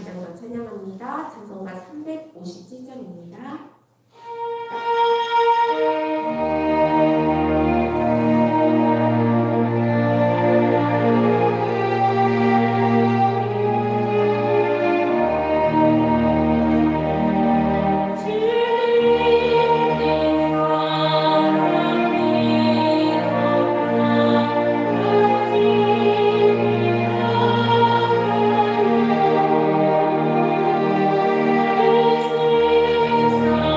기장과 찬양합니다. 찬송가 357절입니다. 주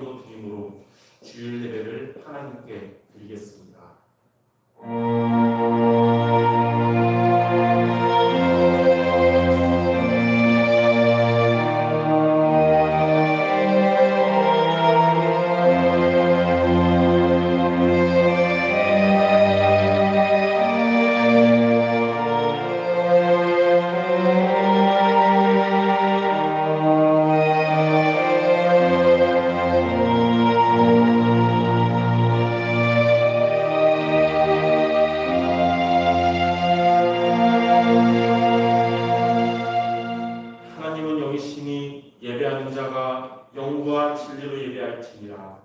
기도 드림으로 주일 예배를 하나님께 드리겠습니다. 하나님은 영이시니 예배하는 자가 영과 진리로 예배할지니라.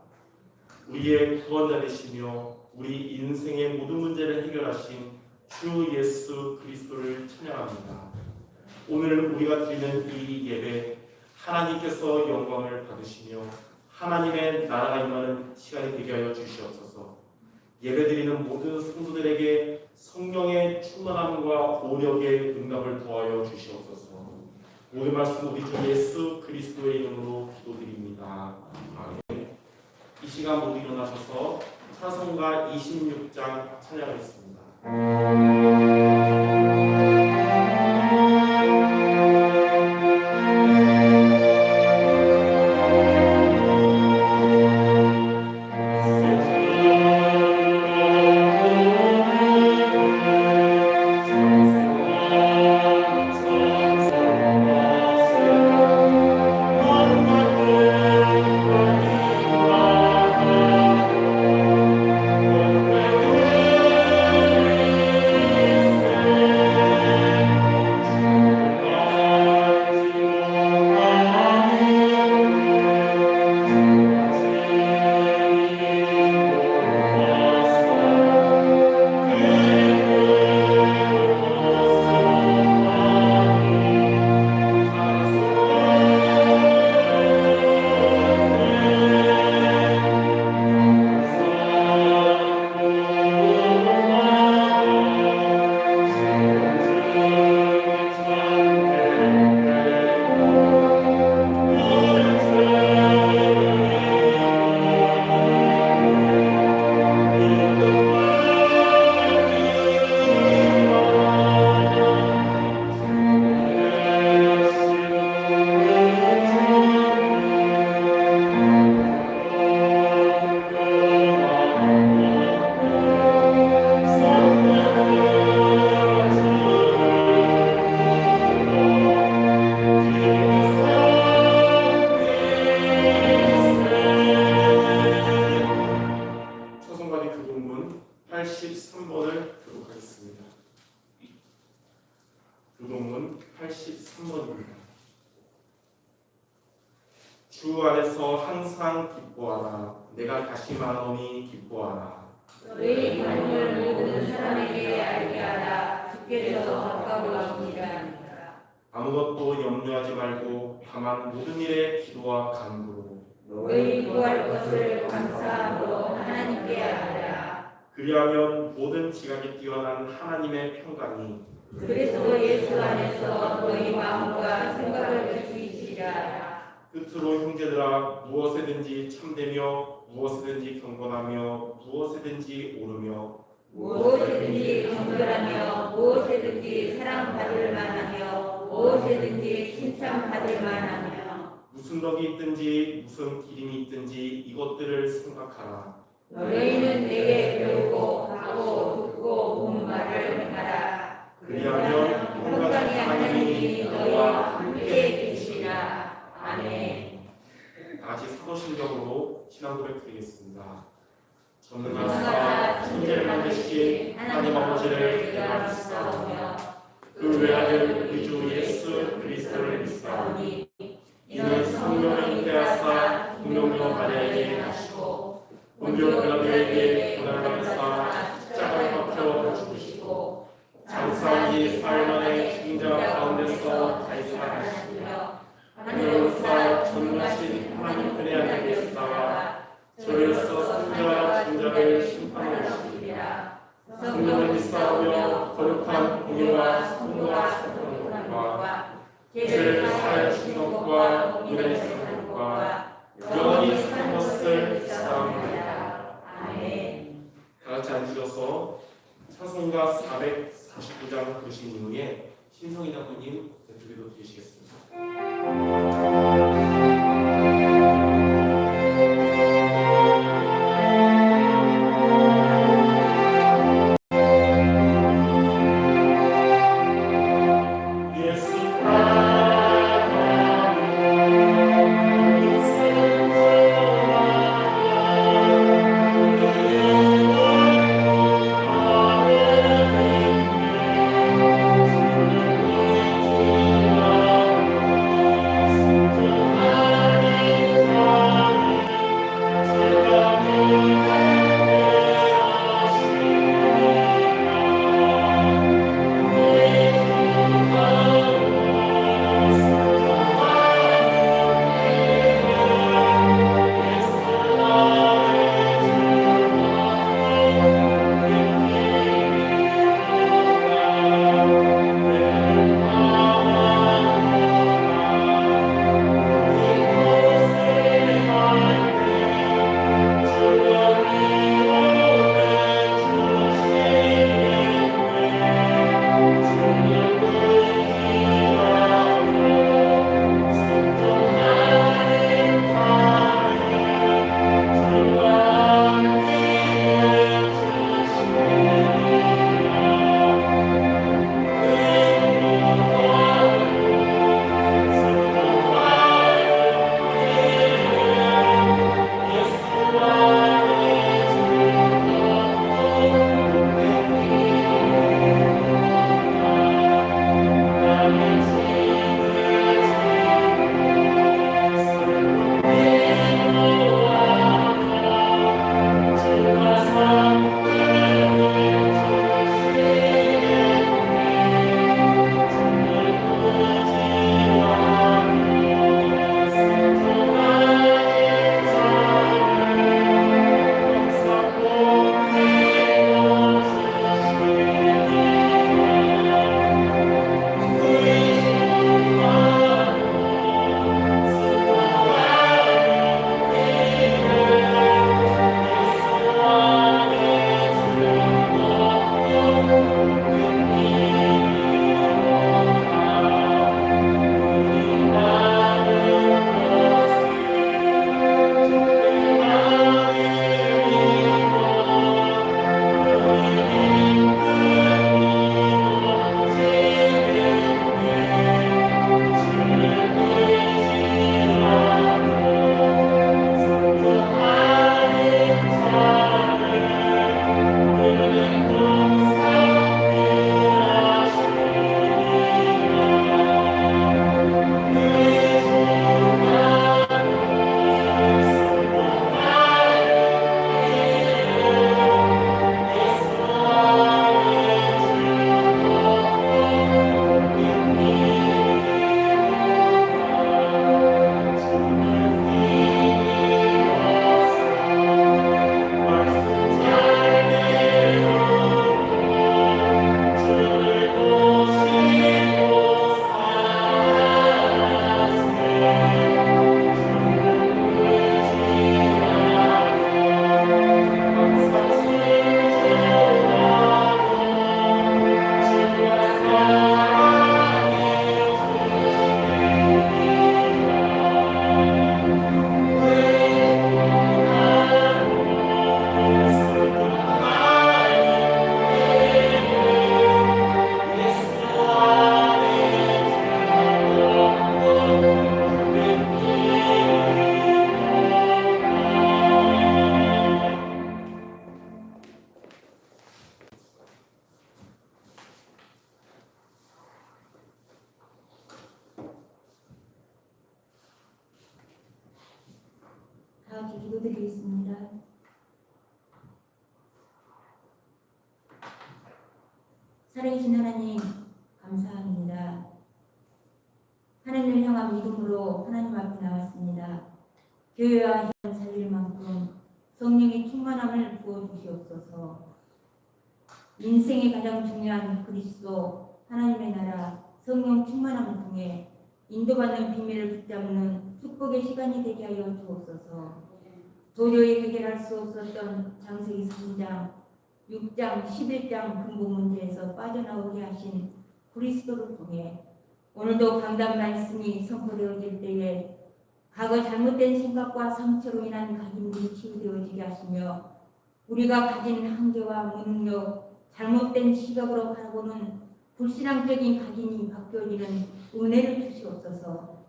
우리의 구원자 되시며 우리 인생의 모든 문제를 해결하신 주 예수 그리스도를 찬양합니다. 오늘 우리가 드리는 이 예배, 하나님께서 영광을 받으시며 하나님의 나라가 임하는 시간이 되게 하여 주시옵소서. 예배드리는 모든 성도들에게 성령의 충만함과 오력의 응답을 더하여 주시옵소서. 모든 말씀 우리 주 예수 그리스도의 이름으로 기도드립니다. 아멘. 이 시간 모두 일어나셔서 찬송가 26장 찬양하겠습니다. 교동문 83번입니다. 주 안에서 항상 기뻐하라. 내가 다시 말하노니 기뻐하라. 너희 관용을 모든 사람에게 알게 하라. 주께서 가까우시니라. 아무것도 염려하지 말고 다만 모든 일에 기도와 간구로 너희 구할 것을 감사함으로 하나님께 아뢰라. 그리하면 모든 지각에 뛰어난 하나님의 평강이 그리스도 예수 안에서 너희 마음과 생각을 주시리라. 끝으로 형제들아, 무엇에든지 참되며 무엇에든지 경건하며 무엇에든지 오르며 무엇이든지 정결하며 무엇이든지 사랑받을 만하며 무엇이든지 칭찬받을 만하며 무슨 덕이 있든지 무슨 기림이 있든지 이것들을 생각하라. 너희는 내게 배우고 하고 듣고 본 말을 행하라. 그리하면 평강의 하나님이 너희와 함께 계시리라. 아멘. 다 같이 사도신경으로 신앙 고백 드리겠습니다. 저는 전능하사 천지를 만드신 하나님 아버지를 내가 믿사오며 그 외아들 우리 주 예수 그리스도를 믿사오니 이는 성령을 잉태하사 동정녀 마리아에게 나시고 본디오 빌라도에게 고난받으사 십자가에 박혀 죽으시고 장사한 지 사흘 만에 죽은 자 가운데서 다시 살아나시며 하늘로서 전능하신 하나님 편에 앉아 계시다가 저리로서 선지자와 죽은 자를 심판하시리라. 성령을 믿사오며 거룩한 공의와 성도와 사랑과 죄를 사하여 주신 것과 인간의 사는 것과 영원히 사는 것을 주신 이후에 신성희 장로님 기도 드리시겠습니다. 다 같이 기도드리겠습니다. 살아계신 하나님 감사합니다. 하나님을 향한 믿음으로 하나님 앞에 나왔습니다. 교회와 현 살릴 만큼 성령의 충만함을 부어주시옵소서. 인생의 가장 중요한 그리스도 하나님의 나라 성령 충만함을 통해 인도받는 비밀을 붙잡는 축복의 시간이 되게 하여 주옵소서. 도저히 해결할 수 없었던 창세기 3장, 6장, 11장 근본 문제에서 빠져나오게 하신 그리스도를 통해 오늘도 강단 말씀이 선포되어질 때에 과거 잘못된 생각과 상처로 인한 각인들이 치유되어지게 하시며 우리가 가진 한계와 무능력, 잘못된 시각으로 바라보는 불신앙적인 각인이 바뀌어지는 은혜를 주시옵소서.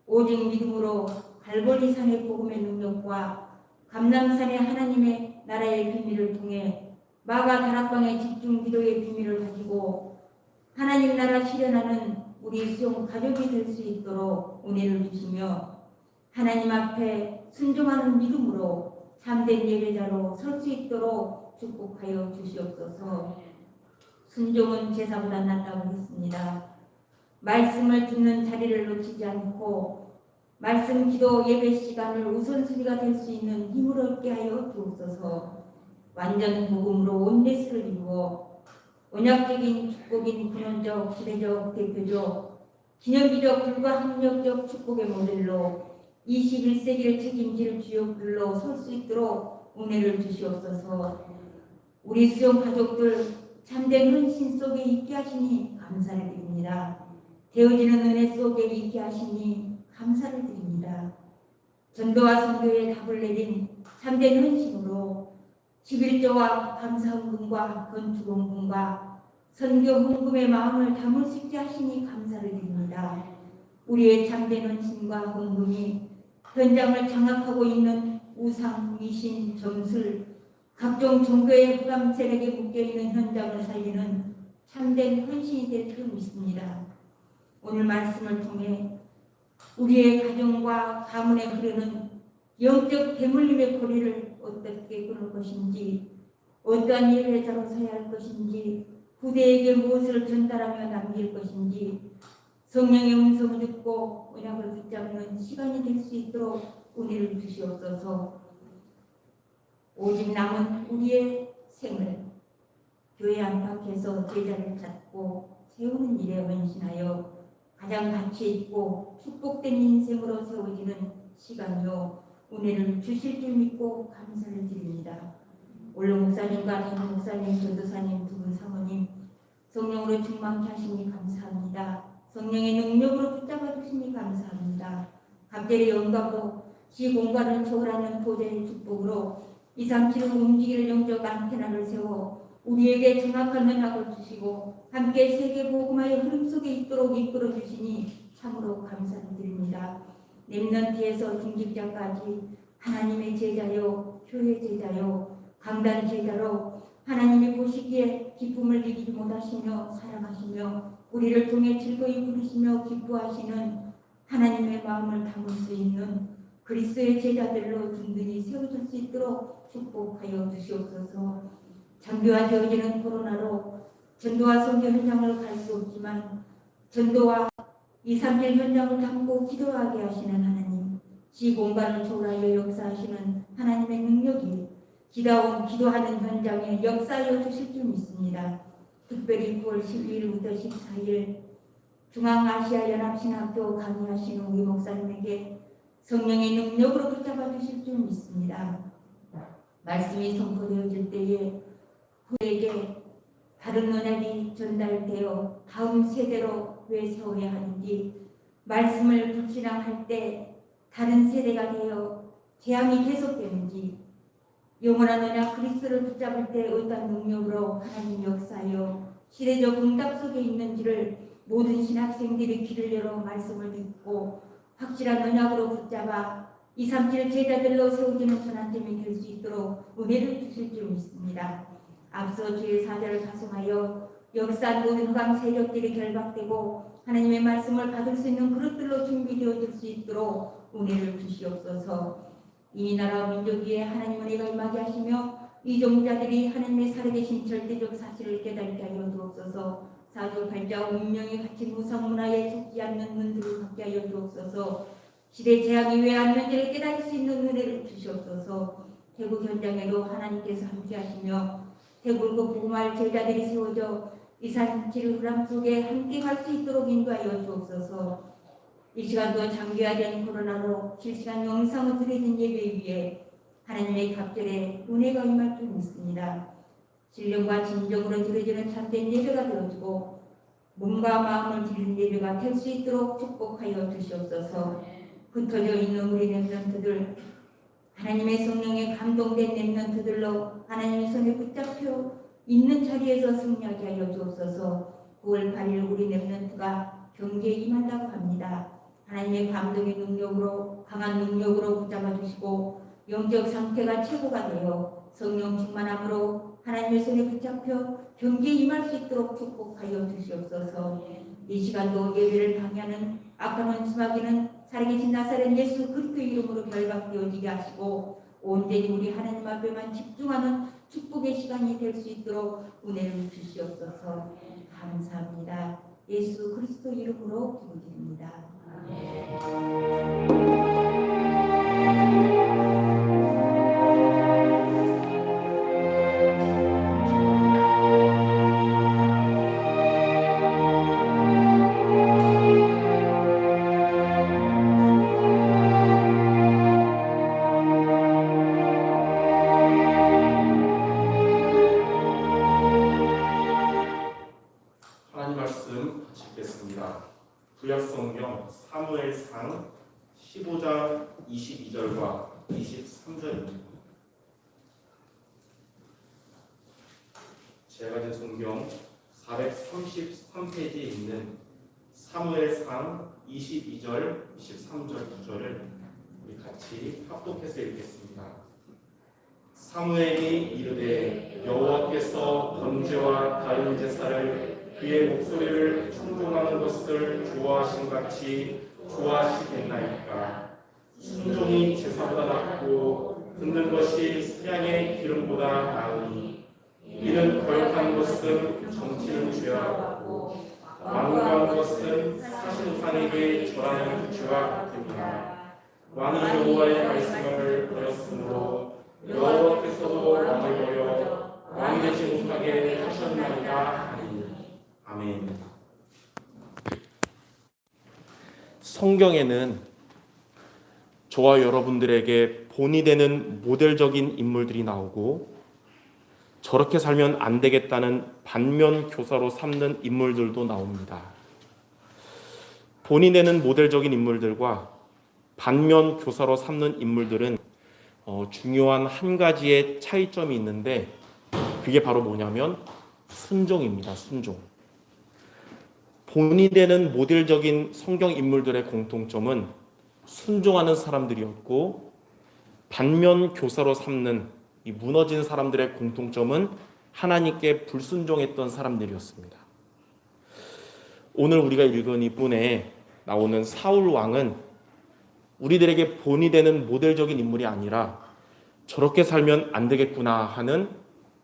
오직 믿음으로 갈보리산의 복음의 능력과 감람산의 하나님의 나라의 비밀을 통해 마가 다락방의 집중 기도의 비밀을 가지고 하나님 나라 실현하는 우리 수용 가족이 될 수 있도록 은혜를 주시며 하나님 앞에 순종하는 믿음으로 참된 예배자로 설 수 있도록 축복하여 주시옵소서. 순종은 제사보다 낫다고 했습니다. 말씀을 듣는 자리를 놓치지 않고 말씀 기도 예배 시간을 우선순위가 될 수 있는 힘을 얻게 하여 주옵소서. 완전 복음으로 온네스를 이루어 언약적인 축복인 근원적, 시대적, 대표적, 기념비적, 불가항력적 축복의 모델로 21세기를 책임질 주역들로 설 수 있도록 은혜를 주시옵소서. 우리 수용 가족들 참된 헌신 속에 있게 하시니 감사를 드립니다. 되어지는 은혜 속에 있게 하시니 감사를 드립니다. 전도와 선교에 답을 내린 참된 헌신으로 11조와 감사헌금과 건축헌금과 선교 헌금의 마음을 담을 수 있게 하시니 감사를 드립니다. 우리의 참된 헌신과 헌금이 현장을 장악하고 있는 우상, 미신, 점술, 각종 종교의 흑암 세력에 묶여있는 현장을 살리는 참된 헌신이 될 줄 믿습니다. 오늘 말씀을 통해 우리의 가정과 가문에 흐르는 영적 대물림의 고리를 어떻게 끊을 것인지, 어떠한 예배자로 서야 할 것인지, 후대에게 무엇을 전달하며 남길 것인지 성령의 음성을 듣고 언약을 붙잡는 시간이 될 수 있도록 은혜를 주시옵소서. 오직 남은 우리의 생을 교회 안팎에서 제자를 찾고 세우는 일에 헌신하여 가장 가치 있고 축복된 인생으로 세워지는 시간이요 은혜를 주실 줄 믿고 감사를 드립니다. 원로 목사님과 담임 목사님, 전도사님, 두 분 사모님 성령으로 충만케 하시니 감사합니다. 성령의 능력으로 붙잡아 주시니 감사합니다. 각별의 영광으로 시공간을 초월하는 보좌의 축복으로 237을 움직이는 영적 안테나를 세워 우리에게 정확한 언약을 주시고 함께 세계 복음화의 흐름 속에 있도록 이끌어 주시니 참으로 감사를 드립니다. 렘넌트에서 중직자까지 하나님의 제자요, 교회 제자요, 강단 제자로 하나님이 보시기에 기쁨을 이기지 못하시며 사랑하시며 우리를 통해 즐거이 부르시며 기뻐하시는 하나님의 마음을 담을 수 있는 그리스도의 제자들로 든든히 세워줄 수 있도록 축복하여 주시옵소서. 장기화되어지는 코로나로 전도와 선교 현장을 갈 수 없지만 전도와 237 현장을 담고 기도하게 하시는 하나님, 시공간을 초월하여 역사하시는 하나님의 능력이 기도하는 현장에 역사하여 주실 줄 믿습니다. 특별히 9월 12일부터 14일 중앙아시아연합신학교 강의하시는 우리 목사님에게 성령의 능력으로 붙잡아 주실 줄 믿습니다. 말씀이 선포되어질 때에 후에게 다른 언약이 전달되어 다음 세대로 왜 세워야 하는지, 말씀을 불신앙할 때 다른 세대가 되어 재앙이 계속되는지, 영원한 언약 그리스도를 붙잡을 때 어떤 능력으로 하나님 역사하여 시대적 응답 속에 있는지를 모든 신학생들이 귀를 열어 말씀을 듣고 확실한 언약으로 붙잡아 237 제자들로 세워지는 전환점이 될 수 있도록 은혜를 주실 줄 믿습니다. 앞서 주의 사절을 가성하여 역사한 모든 흑암 세력들이 결박되고 하나님의 말씀을 받을 수 있는 그릇들로 준비되어질 수 있도록 은혜를 주시옵소서. 이 나라 민족 위에 하나님 은혜가 임하게 하시며 이종자들이 하나님의 살아계신 절대적 사실을 깨닫게 하여 주옵소서. 사조 발자 운명이 갇힌 우상문화에 속지 않는 눈들을 갖게 하여 주옵소서. 시대 재앙이 왜 왔는지를 깨달을 수 있는 은혜를 주시옵소서. 태국 현장에도 하나님께서 함께 하시며 태국을 복음할 제자들이 세워져 237 흐름 속에 함께 갈 수 있도록 인도하여 주옵소서. 이 시간도 장기화된 코로나로 실시간 영상을 드리는 예배 위에 하나님의 갑절에 은혜가 임할 줄 믿습니다. 신령과 진정으로 드려지는 참된 예배가 되어지고 몸과 마음을 드리는 예배가 될 수 있도록 축복하여 주시옵소서. 흩어져 있는 우리 렘넌트들, 하나님의 성령에 감동된 렘넌트들로 하나님의 손에 붙잡혀 있는 자리에서 승리하게 하여 주옵소서. 9월 8일 우리 렘넌트가 경계에 임한다고 합니다. 하나님의 감동의 능력으로, 강한 능력으로 붙잡아 주시고 영적 상태가 최고가 되어 성령 충만함으로 하나님의 손에 붙잡혀 경계에 임할 수 있도록 축복하여 주시옵소서. 이 시간도 예배를 방해하는 악한 원수마귀는 살아계신 나사렛 예수 그리스도의 이름으로 결박되어지게 하시고 온전히 우리 하나님 앞에만 집중하는 축복의 시간이 될 수 있도록 은혜를 주시옵소서. 감사합니다. 예수 그리스도 이름으로 기도드립니다. 하나님 말씀 같이 읽겠습니다. 구약성경 사무엘상 15장 22절과 23절입니다. 제가 가진 성경 433페이지에 있는 사무엘상 22절, 23절 2절을 우리 같이 합독해서 읽겠습니다. 사무엘이 이르되 여호와께서 번제와 다른 제사를 그의 목소리를 충동하는 것을 좋아하신 같이 좋아하시겠나이까. 순종이 제사보다 낫고 듣는 것이 수양의 기름보다 나으니 이는 거역한 것은 정치는 죄와 같고 완고한 것은 사신상에게 절하는 죄와 같으니라. 왕이 여호와의 말씀을 버렸으므로 여호와께서도 왕을 버려 왕이 되지 못하게 하셨나이다 하니. 아멘. 성경에는 저와 여러분들에게 본이 되는 모델적인 인물들이 나오고 저렇게 살면 안 되겠다는 반면 교사로 삼는 인물들도 나옵니다. 본이 되는 모델적인 인물들과 반면 교사로 삼는 인물들은 중요한 한 가지의 차이점이 있는데 그게 바로 뭐냐면 순종입니다. 순종. 본이 되는 모델적인 성경 인물들의 공통점은 순종하는 사람들이었고 반면 교사로 삼는 이 무너진 사람들의 공통점은 하나님께 불순종했던 사람들이었습니다. 오늘 우리가 읽은 이분에 나오는 사울 왕은 우리들에게 본이 되는 모델적인 인물이 아니라 저렇게 살면 안 되겠구나 하는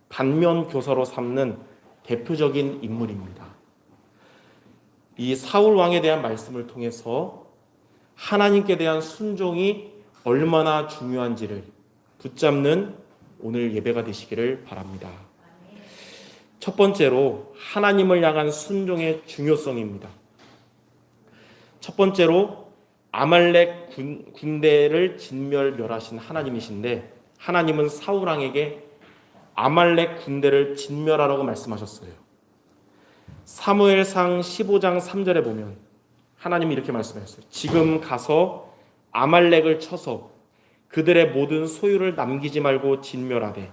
반면 교사로 삼는 대표적인 인물입니다. 이 사울 왕에 대한 말씀을 통해서 하나님께 대한 순종이 얼마나 중요한지를 붙잡는 오늘 예배가 되시기를 바랍니다. 첫 번째로 하나님을 향한 순종의 중요성입니다. 첫 번째로 아말렉 군대를 진멸하신 하나님이신데 하나님은 사울 왕에게 아말렉 군대를 진멸하라고 말씀하셨어요. 사무엘상 15장 3절에 보면 하나님이 이렇게 말씀하셨어요. 지금 가서 아말렉을 쳐서 그들의 모든 소유를 남기지 말고 진멸하되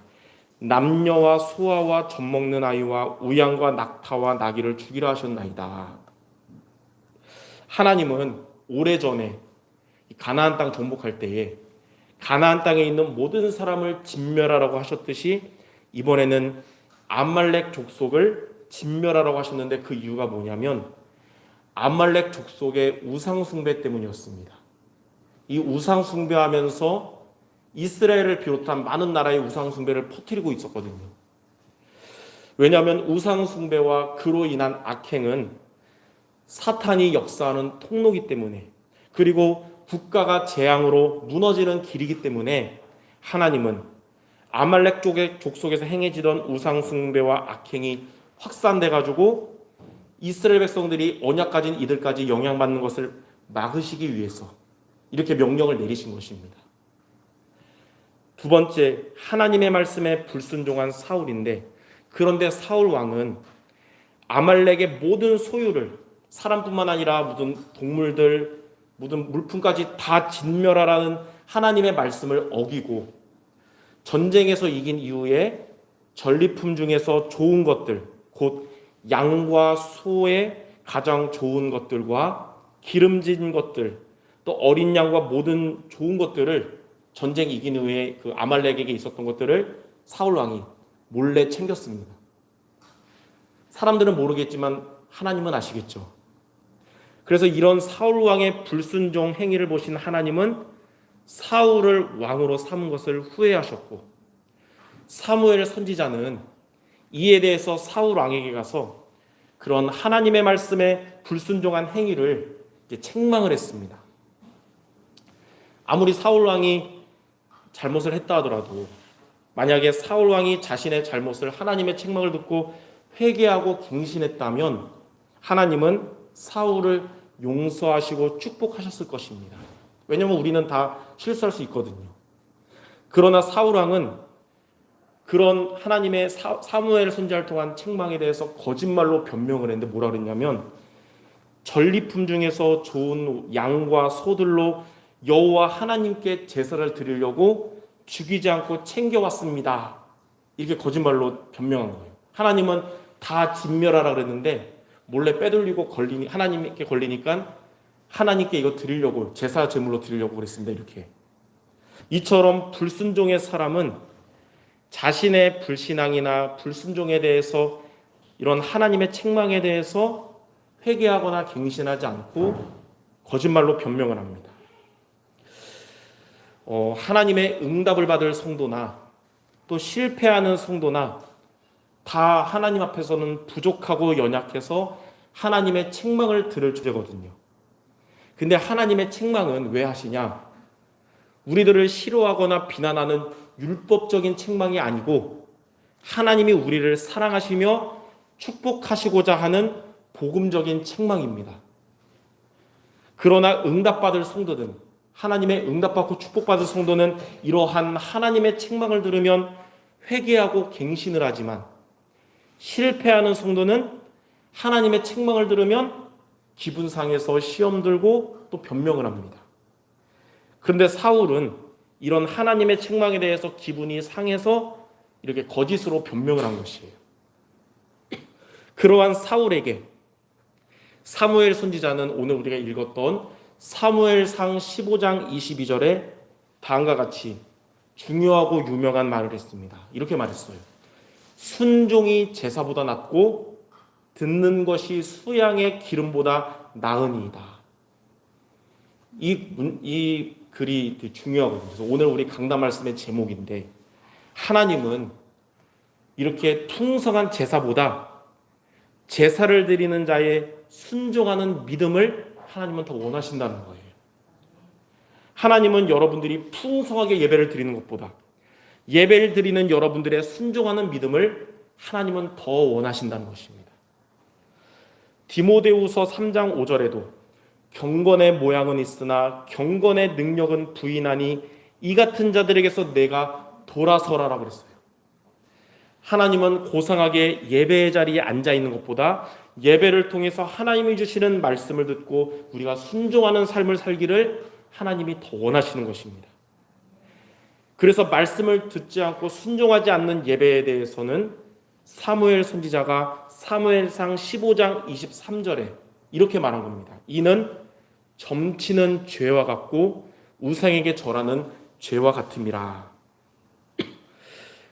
남녀와 소아와 젖먹는 아이와 우양과 낙타와 나귀를 죽이라 하셨나이다. 하나님은 오래전에 가나안 땅 정복할 때에 가나안 땅에 있는 모든 사람을 진멸하라고 하셨듯이 이번에는 아말렉 족속을 진멸하라고 하셨는데 그 이유가 뭐냐면 아말렉 족속의 우상 숭배 때문이었습니다. 이 우상 숭배하면서 이스라엘을 비롯한 많은 나라의 우상 숭배를 퍼뜨리고 있었거든요. 왜냐하면 우상 숭배와 그로 인한 악행은 사탄이 역사하는 통로이기 때문에 그리고 국가가 재앙으로 무너지는 길이기 때문에 하나님은 아말렉 쪽의 족속에서 행해지던 우상 숭배와 악행이 확산돼 가지고 이스라엘 백성들이 언약 가진 이들까지 영향받는 것을 막으시기 위해서 이렇게 명령을 내리신 것입니다. 두 번째, 하나님의 말씀에 불순종한 사울인데 그런데 사울 왕은 아말렉의 모든 소유를, 사람뿐만 아니라 모든 동물들, 모든 물품까지 다 진멸하라는 하나님의 말씀을 어기고 전쟁에서 이긴 이후에 전리품 중에서 좋은 것들, 곧 양과 소의 가장 좋은 것들과 기름진 것들, 또 어린 양과 모든 좋은 것들을 전쟁 이긴 후에 그 아말렉에게 있었던 것들을 사울 왕이 몰래 챙겼습니다. 사람들은 모르겠지만 하나님은 아시겠죠. 그래서 이런 사울 왕의 불순종 행위를 보신 하나님은 사울을 왕으로 삼은 것을 후회하셨고, 사무엘 선지자는 이에 대해서 사울 왕에게 가서 그런 하나님의 말씀에 불순종한 행위를 이제 책망을 했습니다. 아무리 사울 왕이 잘못을 했다 하더라도, 만약에 사울 왕이 자신의 잘못을, 하나님의 책망을 듣고 회개하고 갱신했다면 하나님은 사울을 용서하시고 축복하셨을 것입니다. 왜냐하면 우리는 다 실수할 수 있거든요. 그러나 사울 왕은 그런 하나님의 사무엘 선지자를 통한 책망에 대해서 거짓말로 변명을 했는데 뭐라 그랬냐면, 전리품 중에서 좋은 양과 소들로 여호와 하나님께 제사를 드리려고 죽이지 않고 챙겨왔습니다. 이렇게 거짓말로 변명한 거예요. 하나님은 다 진멸하라 그랬는데 몰래 빼돌리고 하나님께 걸리니까 하나님께 이거 드리려고, 제사 제물로 드리려고 그랬습니다. 이렇게. 이처럼 불순종의 사람은 자신의 불신앙이나 불순종에 대해서, 이런 하나님의 책망에 대해서 회개하거나 갱신하지 않고 거짓말로 변명을 합니다. 하나님의 응답을 받을 성도나 또 실패하는 성도나 다 하나님 앞에서는 부족하고 연약해서 하나님의 책망을 들을 주제거든요. 근데 하나님의 책망은 왜 하시냐? 우리들을 싫어하거나 비난하는 율법적인 책망이 아니고 하나님이 우리를 사랑하시며 축복하시고자 하는 복음적인 책망입니다. 그러나 응답받을 성도들, 하나님의 응답받고 축복받을 성도는 이러한 하나님의 책망을 들으면 회개하고 갱신을 하지만, 실패하는 성도는 하나님의 책망을 들으면 기분 상해서 시험 들고 또 변명을 합니다. 그런데 사울은 이런 하나님의 책망에 대해서 기분이 상해서 이렇게 거짓으로 변명을 한 것이에요. 그러한 사울에게 사무엘 선지자는 오늘 우리가 읽었던 사무엘상 15장 22절에 다음과 같이 중요하고 유명한 말을 했습니다. 이렇게 말했어요. 순종이 제사보다 낫고 듣는 것이 수양의 기름보다 나으니이다. 이 글이 되게 중요하거든요. 그래서 오늘 우리 강단 말씀의 제목인데, 하나님은 이렇게 풍성한 제사보다 제사를 드리는 자의 순종하는 믿음을 하나님은 더 원하신다는 거예요. 하나님은 여러분들이 풍성하게 예배를 드리는 것보다 예배를 드리는 여러분들의 순종하는 믿음을 하나님은 더 원하신다는 것입니다. 디모데후서 3장 5절에도 경건의 모양은 있으나 경건의 능력은 부인하니 이 같은 자들에게서 내가 돌아서라라고 그랬어요. 하나님은 고상하게 예배의 자리에 앉아 있는 것보다 예배를 통해서 하나님이 주시는 말씀을 듣고 우리가 순종하는 삶을 살기를 하나님이 더 원하시는 것입니다. 그래서 말씀을 듣지 않고 순종하지 않는 예배에 대해서는 사무엘 선지자가 사무엘상 15장 23절에 이렇게 말한 겁니다. 이는 점치는 죄와 같고 우상에게 절하는 죄와 같음이라.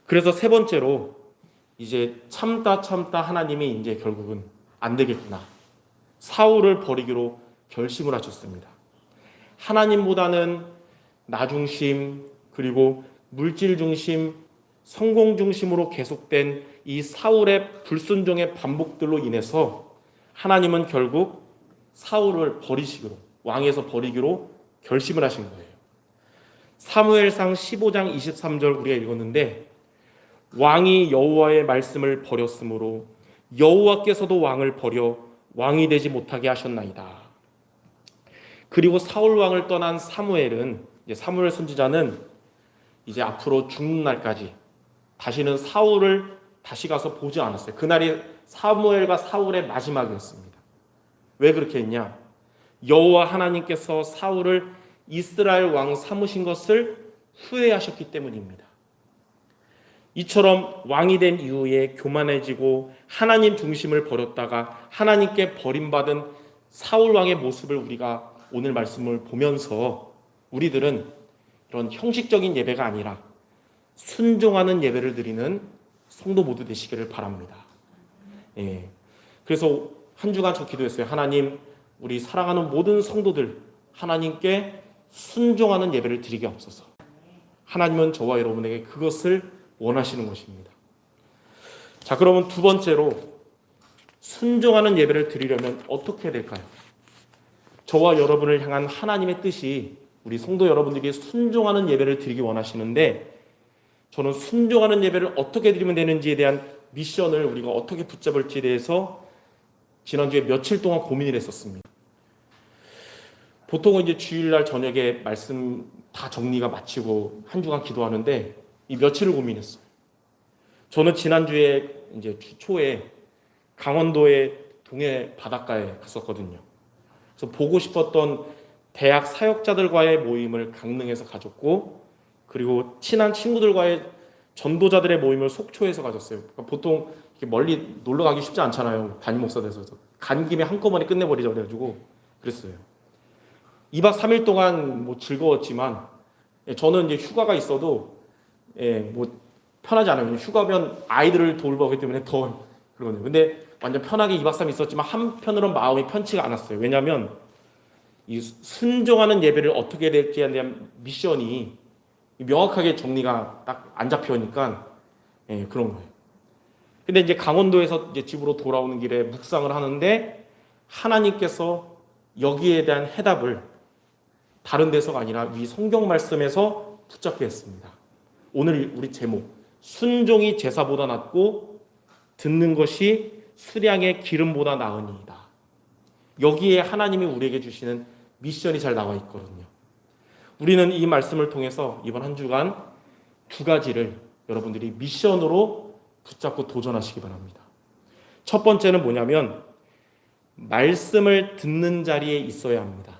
그래서 세 번째로 이제 참다 하나님이 이제 결국은 안 되겠구나. 사울을 버리기로 결심을 하셨습니다. 하나님보다는 나 중심, 그리고 물질 중심, 성공 중심으로 계속된 이 사울의 불순종의 반복들로 인해서 하나님은 결국 사울을 버리시기로, 왕에서 버리기로 결심을 하신 거예요. 사무엘상 15장 23절 우리가 읽었는데, 왕이 여호와의 말씀을 버렸으므로 여호와께서도 왕을 버려 왕이 되지 못하게 하셨나이다. 그리고 사울 왕을 떠난 사무엘은, 사무엘 선지자는 이제 앞으로 죽는 날까지 다시는 사울을 다시 가서 보지 않았어요. 그날이 사무엘과 사울의 마지막이었습니다. 왜 그렇게 했냐? 여호와 하나님께서 사울을 이스라엘 왕 삼으신 것을 후회하셨기 때문입니다. 이처럼 왕이 된 이후에 교만해지고 하나님 중심을 버렸다가 하나님께 버림받은 사울 왕의 모습을 우리가 오늘 말씀을 보면서 우리들은 이런 형식적인 예배가 아니라 순종하는 예배를 드리는 성도 모두 되시기를 바랍니다. 그래서 한 주간 저 기도했어요. 하나님, 우리 사랑하는 모든 성도들 하나님께 순종하는 예배를 드리게 없어서. 하나님은 저와 여러분에게 그것을 원하시는 것입니다. 자, 그러면 두 번째로 순종하는 예배를 드리려면 어떻게 해야 될까요? 저와 여러분을 향한 하나님의 뜻이 우리 성도 여러분들에게 순종하는 예배를 드리기 원하시는데, 저는 순종하는 예배를 어떻게 드리면 되는지에 대한 미션을 우리가 어떻게 붙잡을지에 대해서 지난주에 며칠 동안 고민을 했었습니다. 보통은 이제 주일날 저녁에 말씀 다 정리가 마치고 한 주간 기도하는데 이 며칠을 고민했어요. 저는 지난주에 이제 주 초에 강원도의 동해 바닷가에 갔었거든요. 그래서 보고 싶었던 대학 사역자들과의 모임을 강릉에서 가졌고, 그리고 친한 친구들과의 전도자들의 모임을 속초에서 가졌어요. 그러니까 보통 이렇게 멀리 놀러 가기 쉽지 않잖아요. 담임 목사 돼서 간 김에 한꺼번에 끝내버리자 그래가지고 그랬어요. 2박 3일 동안 뭐 즐거웠지만 저는 이제 휴가가 있어도 뭐 편하지 않아요. 휴가면 아이들을 돌보기 때문에 더 그러거든요. 근데 완전 편하게 2박 3일 있었지만 한편으로는 마음이 편치가 않았어요. 왜냐하면 이 순종하는 예배를 어떻게 될지에 대한 미션이 명확하게 정리가 딱 안 잡혀오니까 그런 거예요. 근데 이제 강원도에서 이제 집으로 돌아오는 길에 묵상을 하는데 하나님께서 여기에 대한 해답을 다른 데서가 아니라 위 성경 말씀에서 붙잡게 했습니다. 오늘 우리 제목, 순종이 제사보다 낫고 듣는 것이 수량의 기름보다 나으니이다. 여기에 하나님이 우리에게 주시는 미션이 잘 나와 있거든요. 우리는 이 말씀을 통해서 이번 한 주간 두 가지를 여러분들이 미션으로 붙잡고 도전하시기 바랍니다. 첫 번째는 뭐냐면 말씀을 듣는 자리에 있어야 합니다.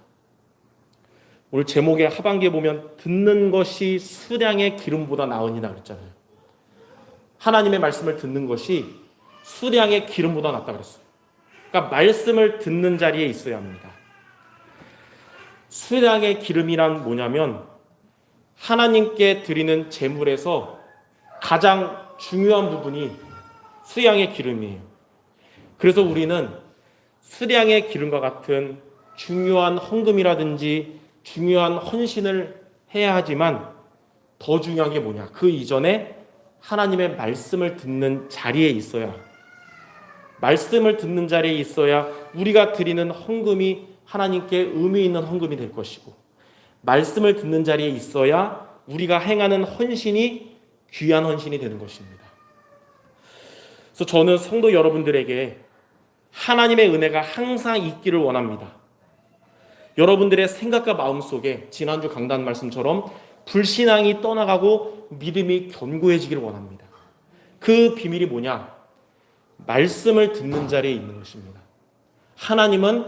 오늘 제목의 하반기에 보면 듣는 것이 수량의 기름보다 나으니라 그랬잖아요. 하나님의 말씀을 듣는 것이 수량의 기름보다 낫다 그랬어요. 그러니까 말씀을 듣는 자리에 있어야 합니다. 수량의 기름이란 뭐냐면 하나님께 드리는 제물에서 가장 중요한 부분이 수량의 기름이에요. 그래서 우리는 수량의 기름과 같은 중요한 헌금이라든지 중요한 헌신을 해야 하지만 더 중요한 게 뭐냐? 그 이전에 하나님의 말씀을 듣는 자리에 있어야, 말씀을 듣는 자리에 있어야 우리가 드리는 헌금이 하나님께 의미 있는 헌금이 될 것이고, 말씀을 듣는 자리에 있어야 우리가 행하는 헌신이 귀한 헌신이 되는 것입니다. 그래서 저는 성도 여러분들에게 하나님의 은혜가 항상 있기를 원합니다. 여러분들의 생각과 마음 속에 지난주 강단 말씀처럼 불신앙이 떠나가고 믿음이 견고해지기를 원합니다. 그 비밀이 뭐냐? 말씀을 듣는 자리에 있는 것입니다. 하나님은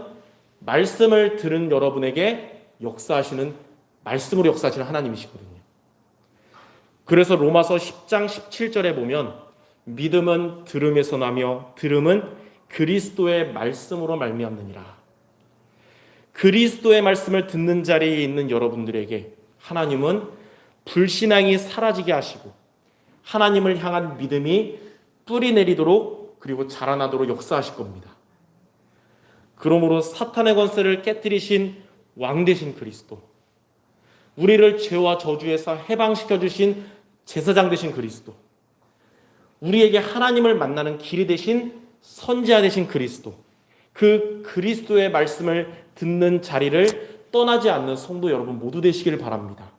말씀을 들은 여러분에게 역사하시는, 말씀으로 역사하시는 하나님이시거든요. 그래서 로마서 10장 17절에 보면 믿음은 들음에서 나며 들음은 그리스도의 말씀으로 말미암느니라. 그리스도의 말씀을 듣는 자리에 있는 여러분들에게 하나님은 불신앙이 사라지게 하시고 하나님을 향한 믿음이 뿌리 내리도록 그리고 자라나도록 역사하실 겁니다. 그러므로 사탄의 권세를 깨뜨리신 왕 되신 그리스도, 우리를 죄와 저주에서 해방시켜 주신 제사장 되신 그리스도, 우리에게 하나님을 만나는 길이 되신 선지자 되신 그리스도, 그 그리스도의 말씀을 듣는 자리를 떠나지 않는 성도 여러분 모두 되시기를 바랍니다.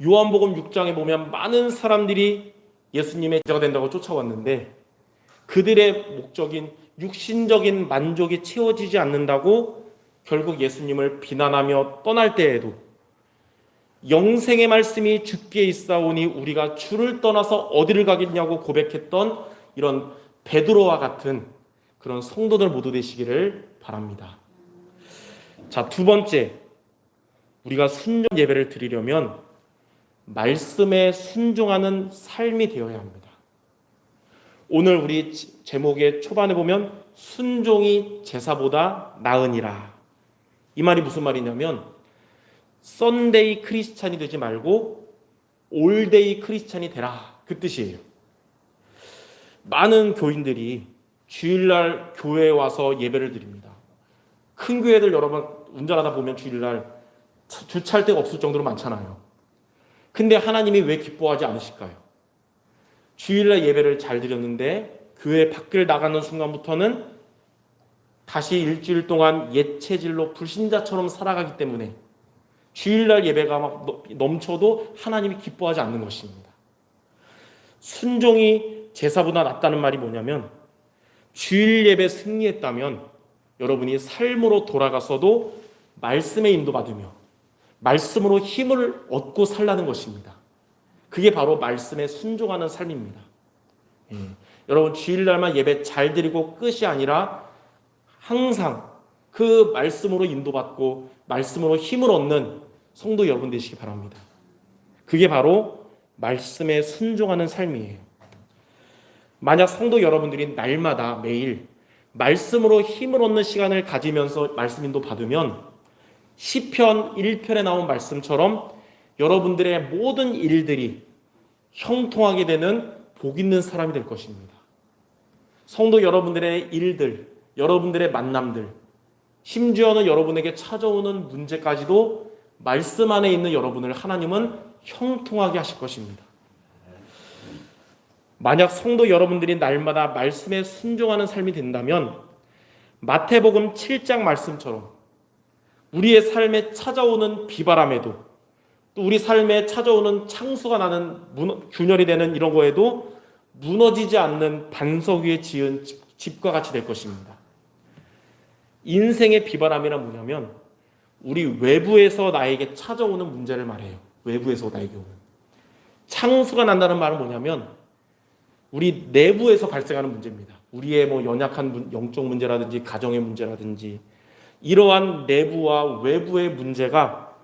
요한복음 6장에 보면 많은 사람들이 예수님의 제자가 된다고 쫓아왔는데 그들의 목적인 육신적인 만족이 채워지지 않는다고 결국 예수님을 비난하며 떠날 때에도 영생의 말씀이 주께 있사오니 우리가 주를 떠나서 어디를 가겠냐고 고백했던 이런 베드로와 같은 그런 성도들 모두 되시기를 바랍니다. 자, 두 번째, 우리가 순종 예배를 드리려면 말씀에 순종하는 삶이 되어야 합니다. 오늘 우리 제목의 초반에 보면 순종이 제사보다 나으니라. 이 말이 무슨 말이냐면 썬데이 크리스찬이 되지 말고 올데이 크리스찬이 되라, 그 뜻이에요. 많은 교인들이 주일날 교회에 와서 예배를 드립니다. 큰 교회들 여러분 운전하다 보면 주일날 주차할 데가 없을 정도로 많잖아요. 근데 하나님이 왜 기뻐하지 않으실까요? 주일날 예배를 잘 드렸는데 교회 밖을 나가는 순간부터는 다시 일주일 동안 옛 체질로 불신자처럼 살아가기 때문에 주일날 예배가 막 넘쳐도 하나님이 기뻐하지 않는 것입니다. 순종이 제사보다 낫다는 말이 뭐냐면 주일 예배 승리했다면 여러분이 삶으로 돌아가서도 말씀에 인도받으며 말씀으로 힘을 얻고 살라는 것입니다. 그게 바로 말씀에 순종하는 삶입니다. 여러분 주일날만 예배 잘 드리고 끝이 아니라 항상 그 말씀으로 인도받고 말씀으로 힘을 얻는 성도 여러분 되시기 바랍니다. 그게 바로 말씀에 순종하는 삶이에요. 만약 성도 여러분들이 날마다 매일 말씀으로 힘을 얻는 시간을 가지면서 말씀 인도 받으면 시편 1편에 나온 말씀처럼 여러분들의 모든 일들이 형통하게 되는 복 있는 사람이 될 것입니다. 성도 여러분들의 일들, 여러분들의 만남들, 심지어는 여러분에게 찾아오는 문제까지도 말씀 안에 있는 여러분을 하나님은 형통하게 하실 것입니다. 만약 성도 여러분들이 날마다 말씀에 순종하는 삶이 된다면 마태복음 7장 말씀처럼 우리의 삶에 찾아오는 비바람에도 또 우리 삶에 찾아오는 창수가 나는 균열이 되는 이런 거에도 무너지지 않는 반석 위에 지은 집과 같이 될 것입니다. 인생의 비바람이란 뭐냐면 우리 외부에서 나에게 찾아오는 문제를 말해요. 외부에서 나에게 오는. 창수가 난다는 말은 뭐냐면 우리 내부에서 발생하는 문제입니다. 우리의 연약한 영적 문제라든지 가정의 문제라든지 이러한 내부와 외부의 문제가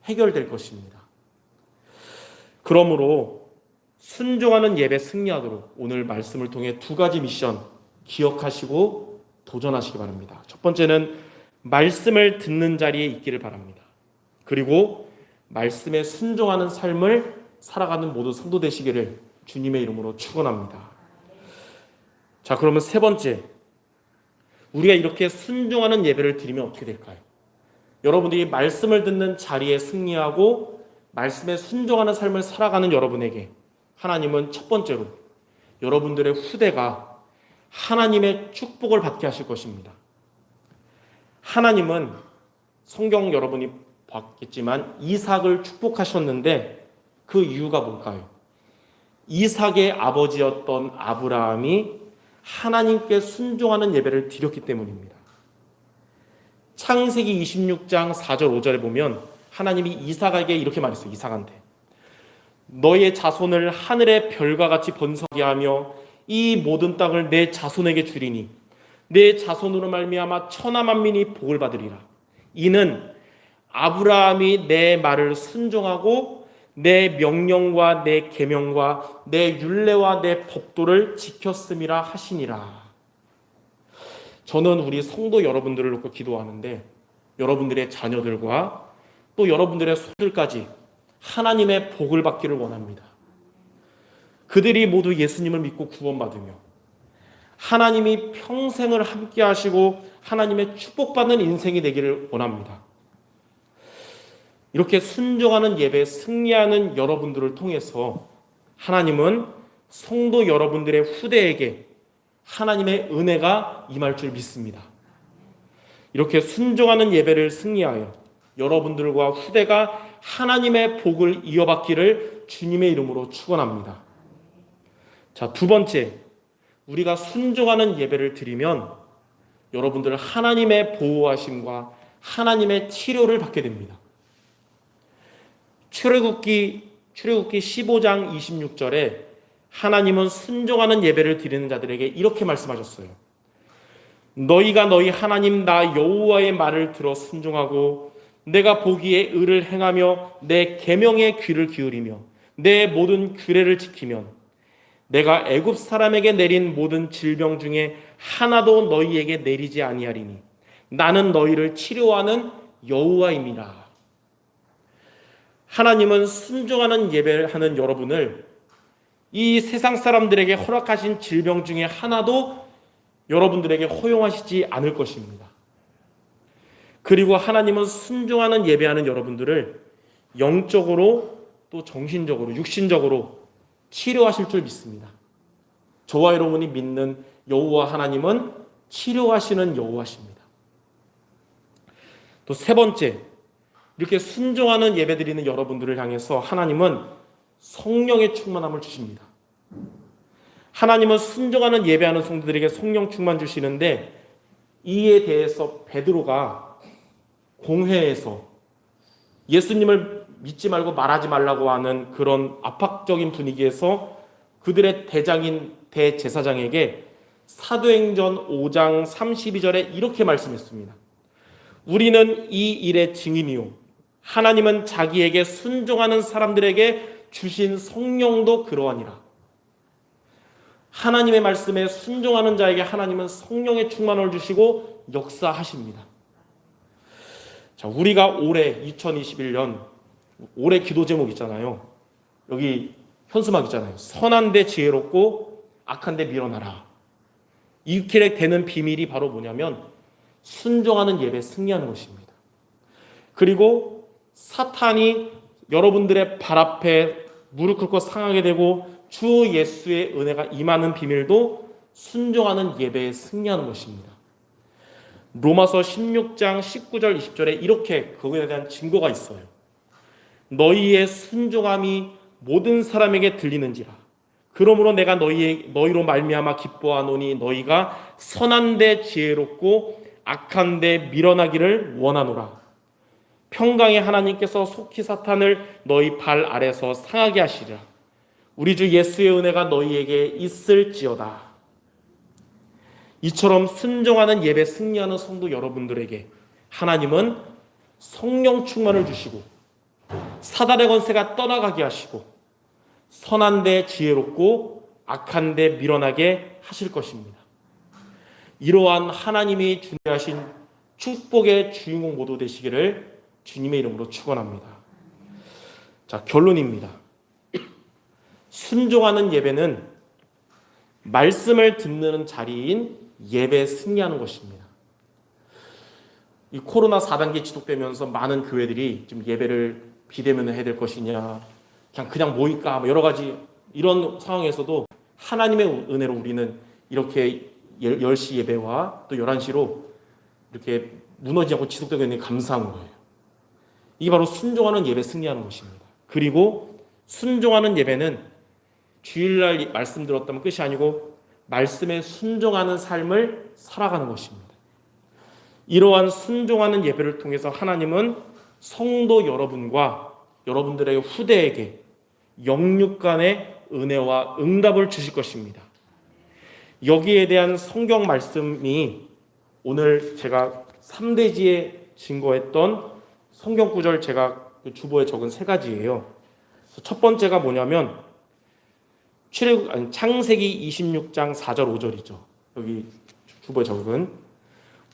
해결될 것입니다. 그러므로 순종하는 예배 승리하도록 오늘 말씀을 통해 두 가지 미션 기억하시고 도전하시기 바랍니다. 첫 번째는 말씀을 듣는 자리에 있기를 바랍니다. 그리고 말씀에 순종하는 삶을 살아가는 모든 성도 되시기를 주님의 이름으로 축원합니다. 자, 그러면 세 번째, 우리가 이렇게 순종하는 예배를 드리면 어떻게 될까요? 여러분들이 말씀을 듣는 자리에 승리하고 말씀에 순종하는 삶을 살아가는 여러분에게 하나님은 첫 번째로 여러분들의 후대가 하나님의 축복을 받게 하실 것입니다. 하나님은 성경 여러분이 봤겠지만 이삭을 축복하셨는데 그 이유가 뭘까요? 이삭의 아버지였던 아브라함이 하나님께 순종하는 예배를 드렸기 때문입니다. 창세기 26장 4절 5절에 보면 하나님이 이삭에게 이렇게 말했어요. 이삭한테 너의 자손을 하늘의 별과 같이 번성하게 하며 이 모든 땅을 내 자손에게 주리니 내 자손으로 말미암아 천하 만민이 복을 받으리라. 이는 아브라함이 내 말을 순종하고 내 명령과 내 계명과 내 율례와 내 법도를 지켰음이라 하시니라. 저는 우리 성도 여러분들을 놓고 기도하는데 여러분들의 자녀들과 또 여러분들의 소들까지 하나님의 복을 받기를 원합니다. 그들이 모두 예수님을 믿고 구원받으며 하나님이 평생을 함께 하시고 하나님의 축복받는 인생이 되기를 원합니다. 이렇게 순종하는 예배에 승리하는 여러분들을 통해서 하나님은 성도 여러분들의 후대에게 하나님의 은혜가 임할 줄 믿습니다. 이렇게 순종하는 예배를 승리하여 여러분들과 후대가 하나님의 복을 이어받기를 주님의 이름으로 축원합니다. 자, 두 번째, 우리가 순종하는 예배를 드리면 여러분들 하나님의 보호하심과 하나님의 치료를 받게 됩니다. 출애굽기 15장 26절에 하나님은 순종하는 예배를 드리는 자들에게 이렇게 말씀하셨어요. 너희가 너희 하나님 나 여호와의 말을 들어 순종하고 내가 보기에 의를 행하며 내 계명에 귀를 기울이며 내 모든 규례를 지키면 내가 애굽 사람에게 내린 모든 질병 중에 하나도 너희에게 내리지 아니하리니 나는 너희를 치료하는 여호와입니다. 하나님은 순종하는 예배를 하는 여러분을 이 세상 사람들에게 허락하신 질병 중에 하나도 여러분들에게 허용하시지 않을 것입니다. 그리고 하나님은 순종하는 예배하는 여러분들을 영적으로 또 정신적으로 육신적으로 치료하실 줄 믿습니다. 저와 여러분이 믿는 여호와 하나님은 치료하시는 여호와십니다. 또 세 번째, 이렇게 순종하는 예배드리는 여러분들을 향해서 하나님은 성령의 충만함을 주십니다. 하나님은 순종하는 예배하는 성도들에게 성령 충만 주시는데 이에 대해서 베드로가 공회에서 예수님을 믿지 말고 말하지 말라고 하는 그런 압박적인 분위기에서 그들의 대장인 대제사장에게 사도행전 5장 32절에 이렇게 말씀했습니다. 우리는 이 일의 증인이요 하나님은 자기에게 순종하는 사람들에게 주신 성령도 그러하니라. 하나님의 말씀에 순종하는 자에게 하나님은 성령의 충만을 주시고 역사하십니다. 자, 우리가 올해 2021년 올해 기도 제목 있잖아요. 여기 현수막 있잖아요. 선한데 지혜롭고 악한데 밀어나라. 이렇게 되는 비밀이 바로 뭐냐면 순종하는 예배에 승리하는 것입니다. 그리고 사탄이 여러분들의 발 앞에 무릎 꿇고 상하게 되고 주 예수의 은혜가 임하는 비밀도 순종하는 예배에 승리하는 것입니다. 로마서 16장 19절 20절에 이렇게 그거에 대한 증거가 있어요. 너희의 순종함이 모든 사람에게 들리는지라. 그러므로 내가 너희로 말미암아 기뻐하노니 너희가 선한데 지혜롭고 악한데 밀어나기를 원하노라. 평강의 하나님께서 속히 사탄을 너희 발 아래서 상하게 하시리라. 우리 주 예수의 은혜가 너희에게 있을지어다. 이처럼 순종하는 예배 승리하는 성도 여러분들에게 하나님은 성령 충만을 주시고 사단의 권세가 떠나가게 하시고 선한데 지혜롭고 악한데 밀어나게 하실 것입니다. 이러한 하나님이 준비하신 축복의 주인공 모두 되시기를 주님의 이름으로 축원합니다. 자, 결론입니다. 순종하는 예배는 말씀을 듣는 자리인 예배에 승리하는 것입니다. 이 코로나 4단계 지속되면서 많은 교회들이 좀 예배를 비대면을 해야 될 것이냐, 그냥 모일까, 여러 가지 이런 상황에서도 하나님의 은혜로 우리는 이렇게 10시 예배와 또 11시로 이렇게 무너지지 않고 지속되고 있는 게 감사한 거예요. 이게 바로 순종하는 예배 승리하는 것입니다. 그리고 순종하는 예배는 주일날 말씀 들었다면 끝이 아니고 말씀에 순종하는 삶을 살아가는 것입니다. 이러한 순종하는 예배를 통해서 하나님은 성도 여러분과 여러분들의 후대에게 영육간의 은혜와 응답을 주실 것입니다. 여기에 대한 성경 말씀이 오늘 제가 3대지에 증거했던 성경 구절 제가 주보에 적은 3가지예요. 첫 번째가 뭐냐면 창세기 26장 4절 5절이죠. 여기 주보에 적은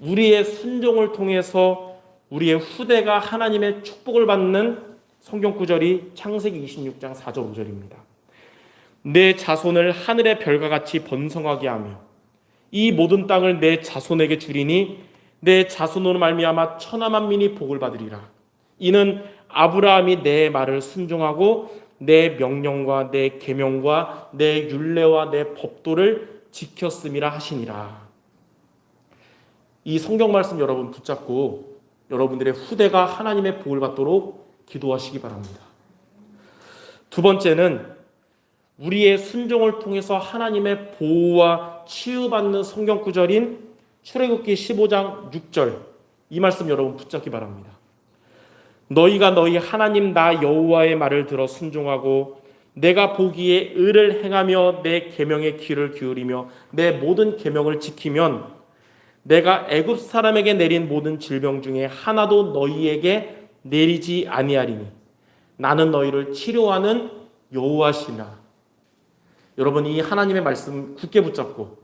우리의 순종을 통해서 우리의 후대가 하나님의 축복을 받는 성경 구절이 창세기 26장 4절 5절입니다. 내 자손을 하늘의 별과 같이 번성하게 하며 이 모든 땅을 내 자손에게 주리니 내 자손으로 말미암아 천하 만민이 복을 받으리라. 이는 아브라함이 내 말을 순종하고 내 명령과 내 계명과 내 율례와 내 법도를 지켰음이라 하시니라. 이 성경 말씀 여러분 붙잡고 여러분들의 후대가 하나님의 복을 받도록 기도하시기 바랍니다. 두 번째는 우리의 순종을 통해서 하나님의 보호와 치유받는 성경 구절인 출애굽기 15장 6절 이 말씀 여러분 붙잡기 바랍니다. 너희가 너희 하나님 나 여호와의 말을 들어 순종하고 내가 보기에 의를 행하며 내 계명에 귀를 기울이며 내 모든 계명을 지키면 내가 애굽 사람에게 내린 모든 질병 중에 하나도 너희에게 내리지 아니하리니 나는 너희를 치료하는 여호와시나. 여러분, 이 하나님의 말씀 굳게 붙잡고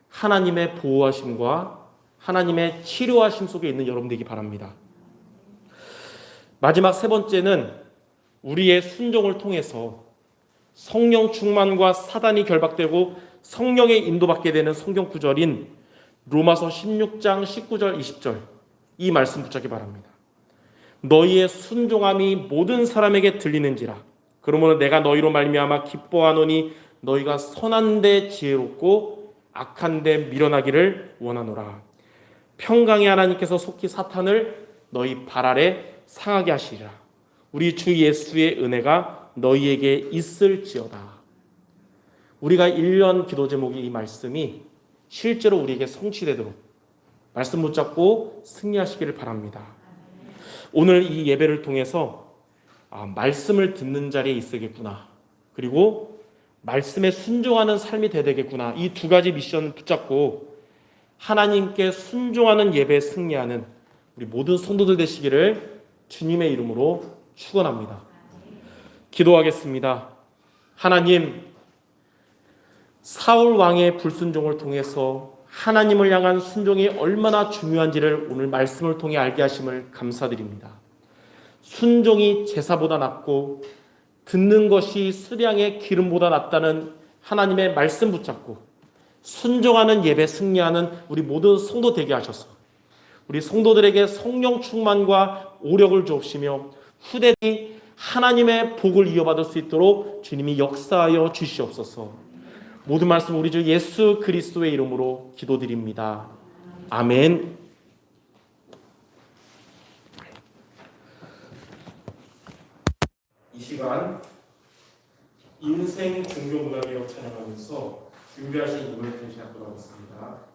하나님의 보호하심과 하나님의 치료하심 속에 있는 여러분 되기 바랍니다. 마지막 세 번째는 우리의 순종을 통해서 성령 충만과 사단이 결박되고 성령의 인도받게 되는 성경 구절인 로마서 16장 19절 20절, 이 말씀 붙잡기 바랍니다. 너희의 순종함이 모든 사람에게 들리는지라. 그러므로 내가 너희로 말미암아 기뻐하노니 너희가 선한 데 지혜롭고 악한 데 미련하기를 원하노라. 평강의 하나님께서 속히 사탄을 너희 발 아래 상하게 하시리라. 우리 주 예수의 은혜가 너희에게 있을지어다. 우리가 1년 기도 제목이 이 말씀이 실제로 우리에게 성취되도록 말씀 붙잡고 승리하시기를 바랍니다. 오늘 이 예배를 통해서 말씀을 듣는 자리에 있으겠구나, 그리고 말씀에 순종하는 삶이 되겠구나, 이 두 가지 미션을 붙잡고 하나님께 순종하는 예배에 승리하는 우리 모든 성도들 되시기를 주님의 이름으로 축원합니다. 기도하겠습니다. 하나님, 사울 왕의 불순종을 통해서 하나님을 향한 순종이 얼마나 중요한지를 오늘 말씀을 통해 알게 하심을 감사드립니다. 순종이 제사보다 낫고 듣는 것이 수량의 기름보다 낫다는 하나님의 말씀 붙잡고 순종하는 예배 승리하는 우리 모든 성도 되게 하셔서 우리 성도들에게 성령 충만과 오력을 주옵시며 후대들이 하나님의 복을 이어받을 수 있도록 주님이 역사하여 주시옵소서. 모든 말씀 우리 주 예수 그리스도의 이름으로 기도드립니다. 아멘. 이 시간 인생 종교문화개혁 찬양하면서 준비하신 노래 대신하도록 하겠습니다.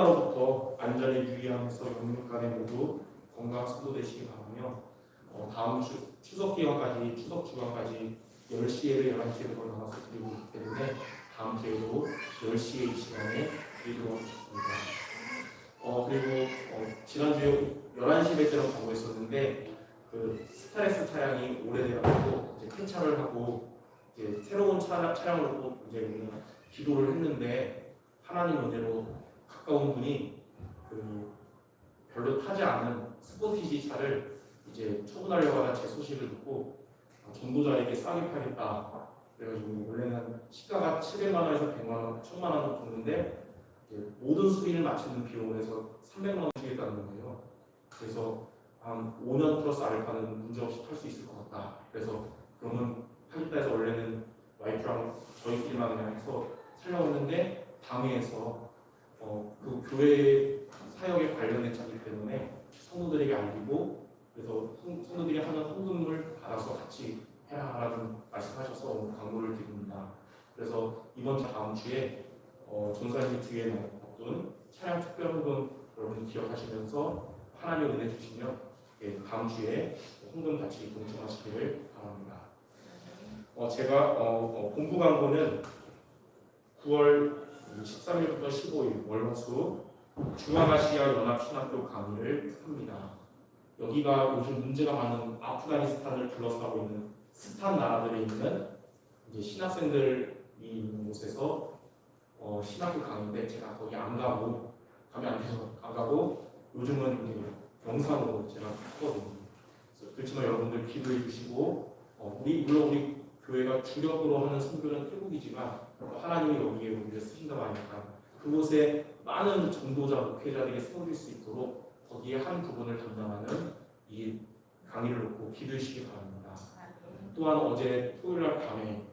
코로나로부터 안전에 유의하면서 영육간에 모두 건강 성도되시기 바라며 다음 추석 기간까지 추석 주간까지 10시에도 11시에도 나가서 드리고 있기 때문에 다음 주에도 10시에 이 시간에 드리도록 하겠습니다. 그리고 지난주에 11시 배째로 가고 있었는데 그 스타렉스 차량이 오래돼가지고 이제 폐차를 하고 이제 새로운 차량을 놓고 이제 우리는 기도를 했는데 하나님 은혜로 가까운 분이 그 별로 타지 않은 스포티지 차를 이제 처분하려고 하다 제 소식을 듣고 전도자에게 싸게 팔겠다. 그래가지고 원래는 시가가 700만 원에서 100만 원, 1000만 원 정도인데 모든 수리를 마치는 비용을 해서 300만 원 주겠다는 거예요. 그래서 한 5년 플러스 알파는 문제없이 탈 수 있을 것 같다. 그래서 그러면 하겠다 해서 원래는 와이프랑 저희끼리만 그냥 해서 살려고 했는데 당회에서 그 교회 사역에 관련된 차이기 때문에 성도들에게 알리고 그래서 성도들이 하는 헌금을 받아서 같이 해라라는 말씀하셔서 오늘 광고를 드립니다. 그래서 이번 주 다음 주에 전사님 뒤에 놔둔 차량 특별 헌금 여러분 기억하시면서 하나님 은혜 주시면 다음 주에 헌금 같이 동참하시기를 바랍니다. 제가 본부 광고는 9월 13일부터 15일 월화수 중앙아시아 연합신학교 강의를 합니다. 여기가 요즘 문제가 많은 아프가니스탄을 둘러싸고 있는 스탄 나라들에 있는 이제 신학생들이 있는 곳에서 신학교 강의인데 제가 거기 안 가고 가면 안 돼서 안 가고 요즘은 이제 영상으로 제가 하거든요. 그렇지만 여러분들 기도해 주시고 물론 우리 교회가 주력으로 하는 선교는 태국이지만 하나님이 여기에 우리를 쓰신다고 하니까 그곳에 많은 전도자 목회자들이 세워질 수 있도록 거기에 한 부분을 담당하는 이 강의를 놓고 기도해 주시기 바랍니다. 또한 어제 토요일날 밤에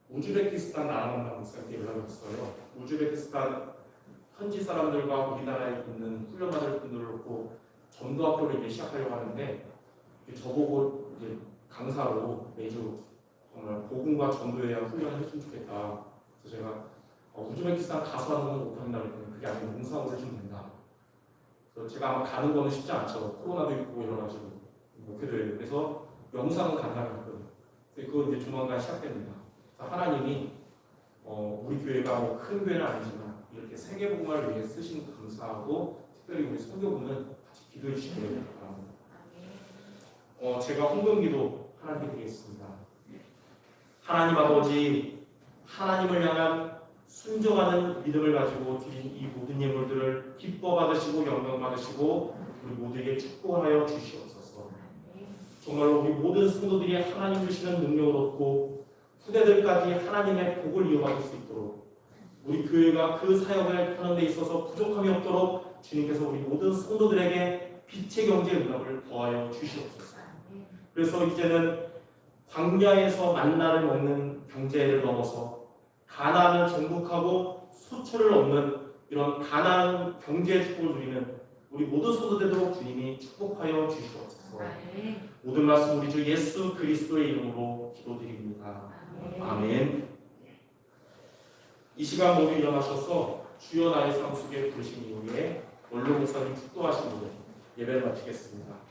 우즈베키스탄 나라만당 목사님께 연락이 왔어요. 우즈베키스탄 현지 사람들과 우리나라에 있는 훈련받을 분들을 놓고 전도학교를 이제 시작하려고 하는데 저보고 이제 강사로 매주 정말 복음과 전도에 대한 훈련을 했으면 좋겠다. 그래서 제가 우즈베키스탄 가서 하는 건 못한다고 했더니 그게 아니고 영상으로 해주면 된다. 그래서 제가 아마 가는 거는 쉽지 않죠. 코로나도 있고 이래가지고 목회도에 그래서 영상은 가능하거든요. 그거 이제 조만간 시작됩니다. 하나님이 우리 교회가 큰 교회는 아니지만 이렇게 세계복음을 위해 쓰신 감사하고 특별히 우리 선교부는 같이 기도해 주시기를 바랍니다. 제가 헌금기도 하나님께 드리겠습니다. 하나님 아버지, 하나님을 향한 순종하는 믿음을 가지고 드린 이 모든 예물들을 기뻐 받으시고 영광 받으시고 우리 모두에게 축복하여 주시옵소서. 정말로 우리 모든 성도들이 하나님 주시는 능력을 얻고 후대들까지 하나님의 복을 이어받을 수 있도록 우리 교회가 그 사역을 하는 데 있어서 부족함이 없도록 주님께서 우리 모든 성도들에게 빛의 경제 응답을 더하여 주시옵소서. 그래서 이제는 광야에서 만나를 먹는 경제를 넘어서 가나안을 정복하고 소초를 얻는 이런 가나안 경제의 축복을 누리는 우리 모든 성도들 되도록 주님이 축복하여 주시옵소서. 모든 말씀 우리 주 예수 그리스도의 이름으로 기도드립니다. 아멘. 이 시간 모두 일어나셔서 주여 나의 삶 속에 부르신 이후에 원로 목사님 축도하신 후에 예배를 마치겠습니다.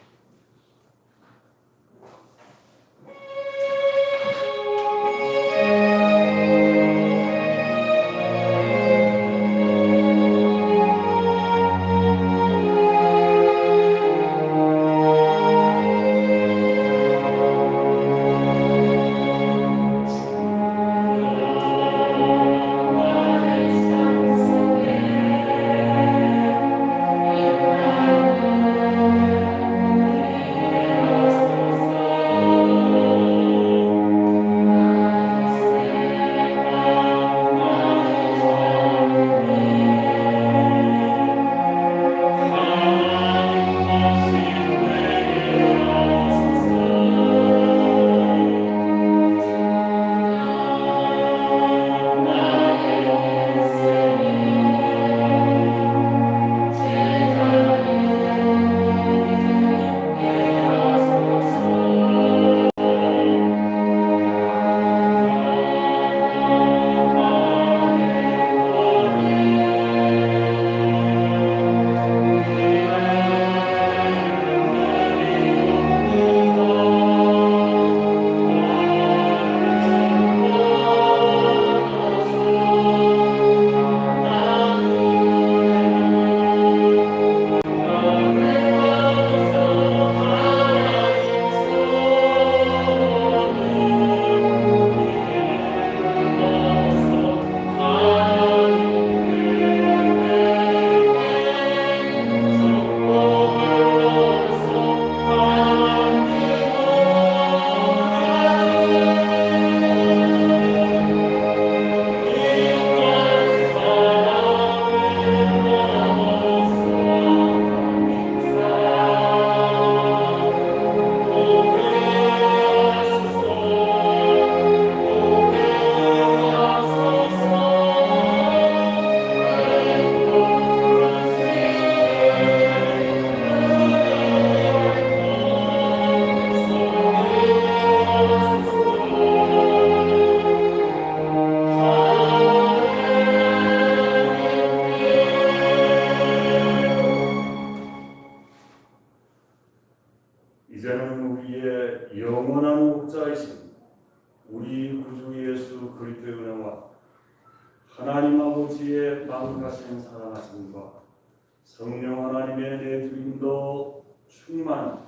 성령 하나님의 내주임도 충만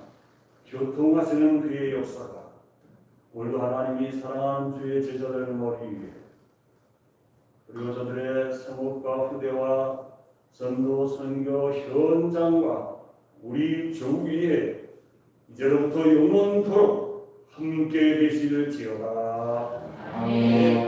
교통하시는 그의 역사가 오늘도 하나님이 사랑하는 주의 제자들을 머리 위에 그리고 저들의 생업과 후대와 전도 선교 현장과 우리 조위에 이제로부터 영원토록 함께 되시을지어다. 아멘.